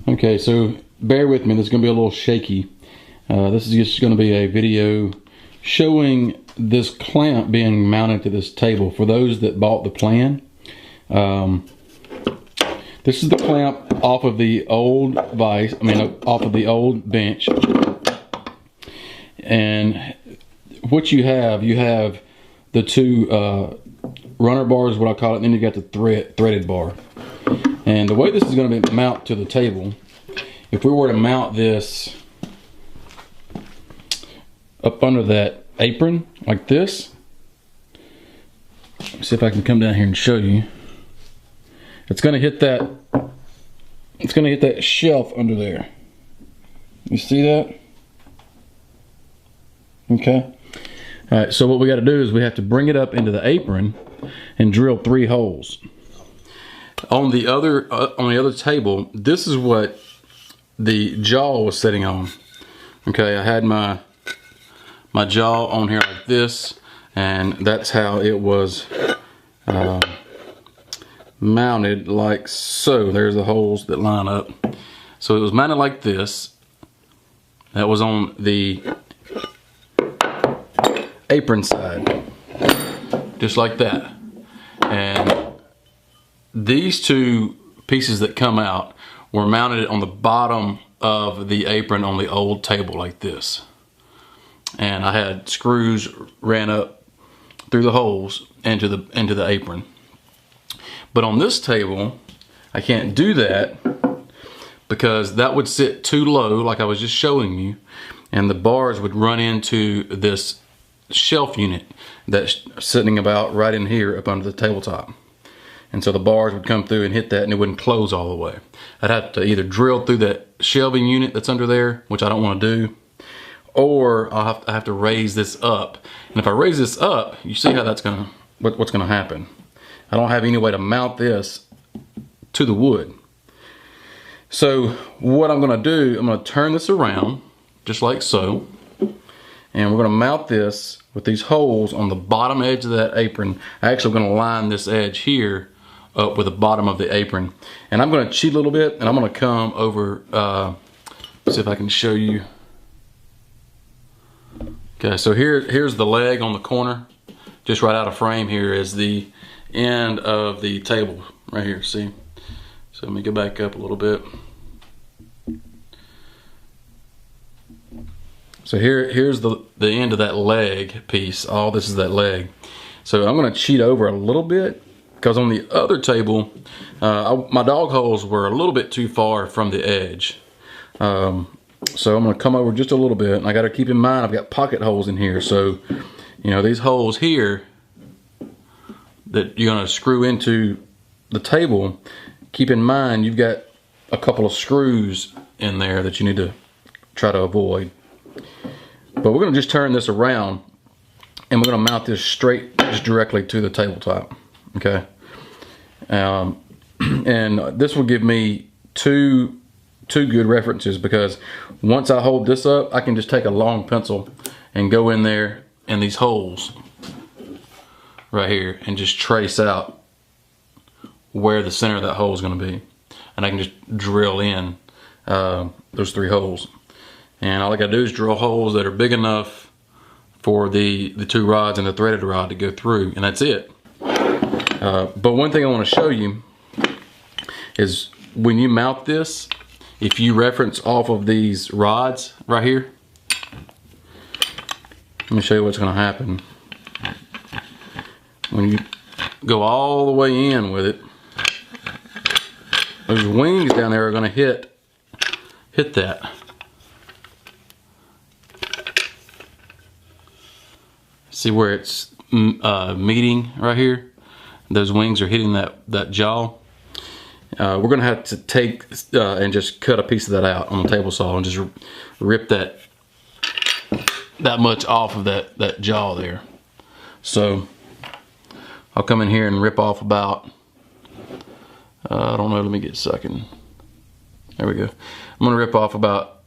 Okay, so bear with me, this is going to be a little shaky. This is just going to be a video showing this clamp being mounted to this table. For those that bought the plan, this is the clamp off of the old vise, off of the old bench. And what you have the two runner bars, what I call it, and then you got the threaded bar. And the way this is going to be mounted to the table, if we were to mount this up under that apron like this, let me see if I can come down here and show you. It's going to hit that. It's going to hit that shelf under there. You see that? Okay. All right. So what we got to do is we have to bring it up into the apron and drill 3 holes. On the other table, this is what the jaw was sitting on. Okay, I had my jaw on here like this, and that's how it was mounted, like so. There's the holes that line up. So it was mounted like this. That was on the apron side, just like that. And these two pieces that come out were mounted on the bottom of the apron on the old table like this. And I had screws ran up through the holes into the apron. But on this table, I can't do that because that would sit too low, like I was just showing you, and the bars would run into this shelf unit that's sitting about right in here up under the tabletop. And so the bars would come through and hit that, and it wouldn't close all the way. I'd have to either drill through that shelving unit that's under there, which I don't want to do, or I have to raise this up. And if I raise this up, you see how that's what's gonna happen. I don't have any way to mount this to the wood. So what I'm gonna do, I'm gonna turn this around just like so, and we're gonna mount this with these holes on the bottom edge of that apron. I'm actually gonna line this edge here up with the bottom of the apron. And I'm gonna cheat a little bit, and I'm gonna come over, see if I can show you. Okay, so here's the leg on the corner. Just right out of frame here is the end of the table right here, see? So let me go back up a little bit. So here's the end of that leg piece. All this is that leg. So I'm gonna cheat over a little bit, because on the other table, my dog holes were a little bit too far from the edge. So I'm gonna come over just a little bit, and I gotta keep in mind I've got pocket holes in here. So, you know, these holes here that you're gonna screw into the table, keep in mind you've got a couple of screws in there that you need to try to avoid. But we're gonna just turn this around, and we're gonna mount this straight, just directly to the tabletop. Okay, and this will give me two good references, because once I hold this up, I can just take a long pencil and go in there in these holes right here and just trace out where the center of that hole is going to be, and I can just drill in those 3 holes. And all I got to do is drill holes that are big enough for the 2 rods and the threaded rod to go through, and that's it. But one thing I want to show you is when you mount this, if you reference off of these rods right here, let me show you what's going to happen. When you go all the way in with it, those wings down there are going to hit that. See where it's meeting right here? Those wings are hitting that jaw. We're gonna have to take and just cut a piece of that out on the table saw and just rip that much off of that jaw there. So I'll come in here and rip off about, I don't know, let me get a second. There we go. I'm gonna rip off about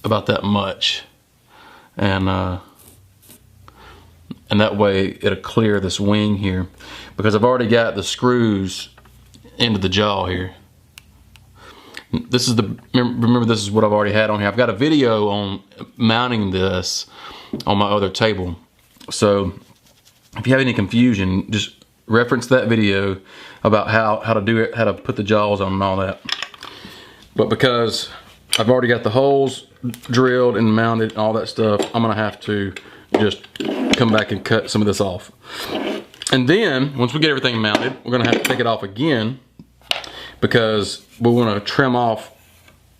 that much, and that way it'll clear this wing here, because I've already got the screws into the jaw here. this is remember this is what I've already had on here. I've got a video on mounting this on my other table. So if you have any confusion, just reference that video about how to do it, how to put the jaws on and all that. But because I've already got the holes drilled and mounted and all that stuff, I'm gonna have to just come back and cut some of this off. And then once we get everything mounted, we're gonna have to take it off again, because we want to trim off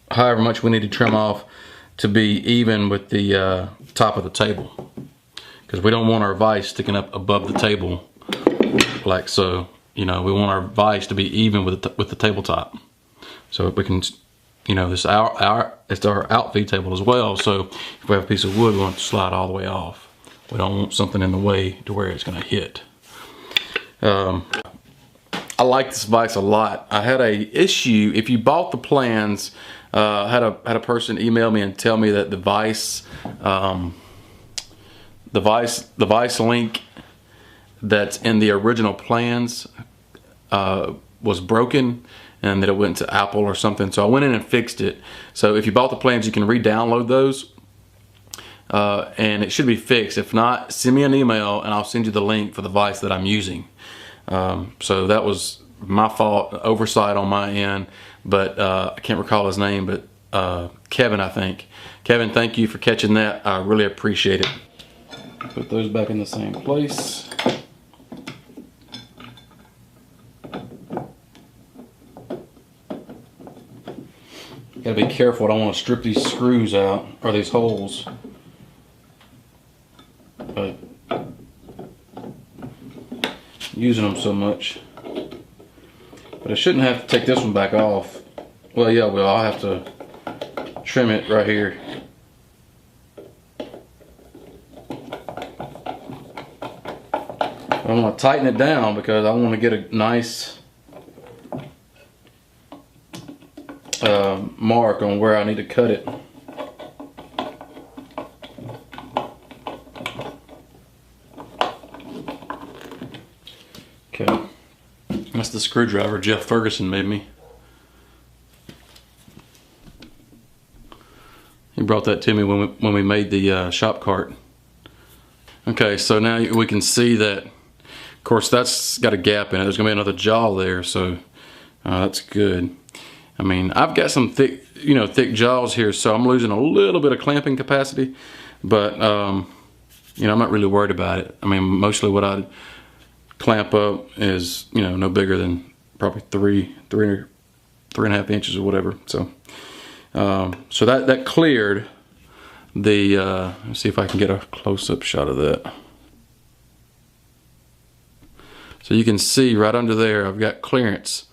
however much we need to trim off to be even with the top of the table, because we don't want our vise sticking up above the table like so. You know, we want our vise to be even with the tabletop, so we can, you know, this it's our outfeed table as well. So if we have a piece of wood, we want it to slide all the way off. We don't want something in the way to where it's going to hit. I like this vise a lot. I had a issue. If you bought the plans, had a person email me and tell me that the vise link that's in the original plans was broken, and that it went to Apple or something. So I went in and fixed it. So if you bought the plans, you can re-download those, and it should be fixed. If not, send me an email and I'll send you the link for the vise that I'm using. So that was my fault, oversight on my end, but I can't recall his name, but Kevin, I think. Kevin, thank you for catching that. I really appreciate it. Put those back in the same place. Gotta be careful. I don't want to strip these screws out, or these holes. But using them so much. But I shouldn't have to take this one back off. Well, yeah, well, I'll have to trim it right here. I want to tighten it down because I want to get a nice mark on where I need to cut it. Okay, that's the screwdriver Jeff Ferguson made me. He brought that to me when we made the shop cart. Okay, so now we can see that, of course, that's got a gap in it. There's gonna be another jaw there, so that's good. I mean, I've got some thick, thick jaws here, so I'm losing a little bit of clamping capacity, but I'm not really worried about it. I mean, mostly what I clamp up is, no bigger than probably three and a half inches or whatever. So, so that cleared the. Let's see if I can get a close-up shot of that. So you can see right under there, I've got clearance.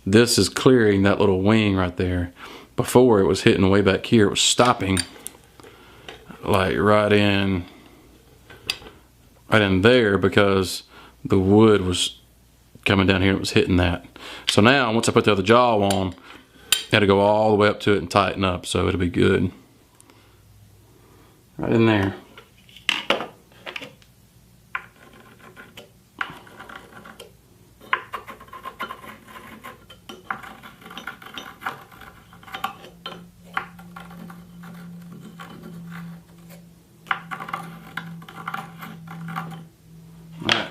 This is clearing that little wing right there. Before, it was hitting way back here. It was stopping like right in there because the wood was coming down here and it was hitting that. So now, once I put the other jaw on, I had to go all the way up to it and tighten up, so it'll be good. Right in there.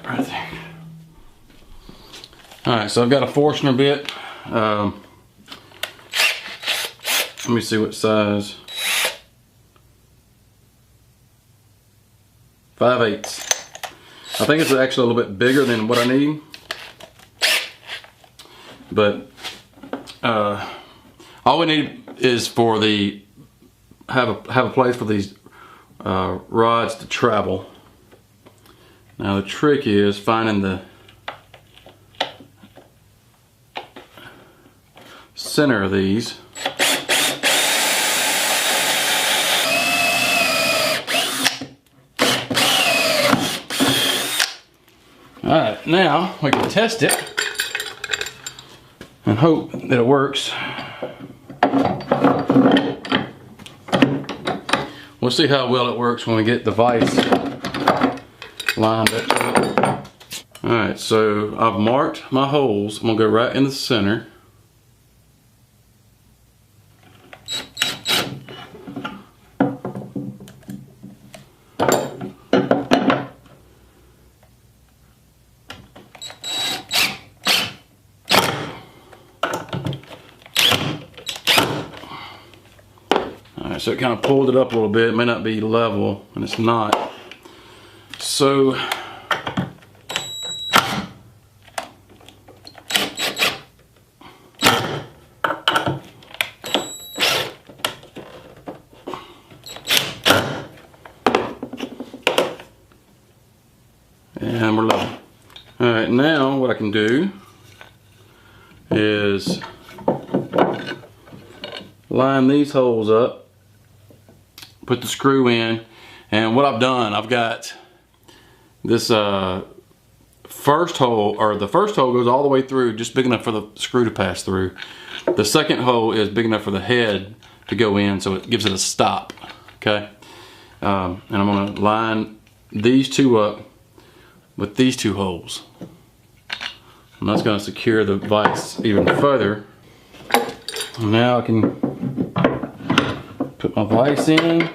Right there. Alright, so I've got a Forstner bit. Let me see what size. 5/8. I think it's actually a little bit bigger than what I need. But all we need is for have a place for these rods to travel. Now the trick is finding the center of these. Alright, now we can test it and hope that it works. We'll see how well it works when we get the vise lined up. Alright, so I've marked my holes. I'm going to go right in the center. So it kind of pulled it up a little bit. It may not be level, and it's not. So and we're level. All right, now what I can do is line these holes up, put the screw in, and what I've done, I've got this first hole, or the first hole goes all the way through, just big enough for the screw to pass through. The second hole is big enough for the head to go in, so it gives it a stop, okay? And I'm gonna line these two up with these two holes. And that's gonna secure the vise even further. And now I can put my vise in.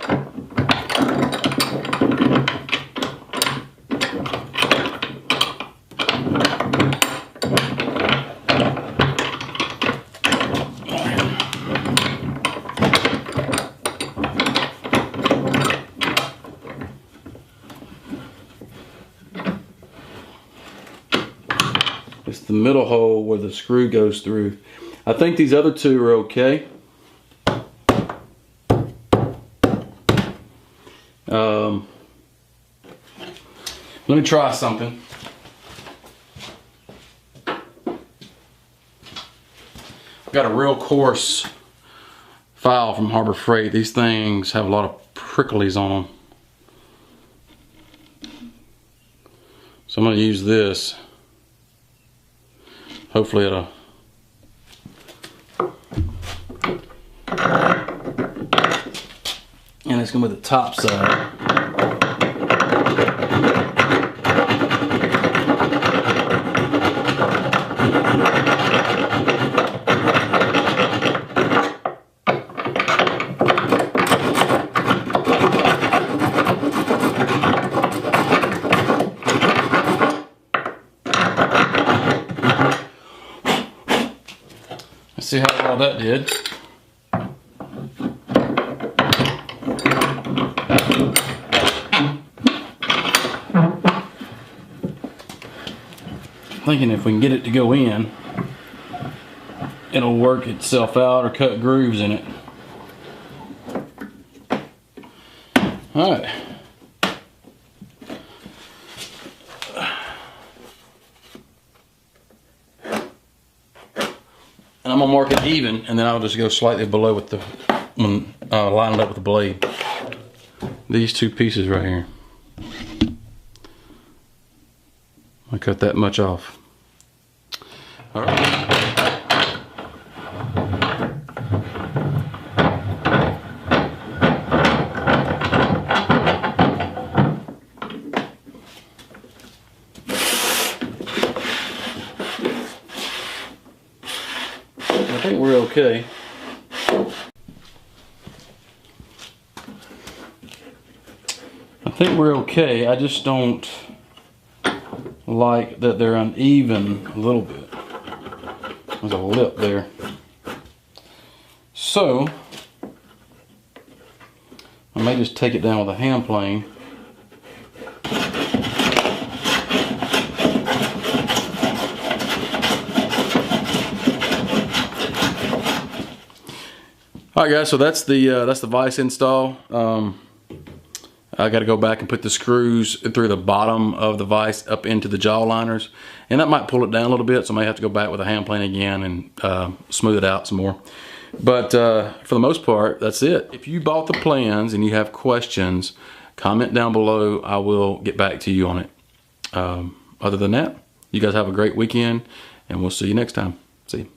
It's the middle hole where the screw goes through. I think these other two are okay. Let me try something. I've got a real coarse file from Harbor Freight. These things have a lot of pricklies on them. So I'm going to use this. Hopefully it'll and it's going to be the top side. Let's see how well that did. Thinking if we can get it to go in, it'll work itself out or cut grooves in it. All right. And I'm gonna mark it even, and then I'll just go slightly below with the when line it up with the blade. These two pieces right here. I cut that much off. All right. I think we're okay. I think we're okay. I just don't like that they're uneven a little bit. There's a lip there. So I may just take it down with a hand plane. All right, guys. So that's the vise install. I got to go back and put the screws through the bottom of the vise up into the jaw liners, and that might pull it down a little bit, so I may have to go back with a hand plane again and smooth it out some more. But for the most part, that's it. If you bought the plans and you have questions, comment down below. I will get back to you on it. Other than that, you guys have a great weekend, and we'll see you next time. See you.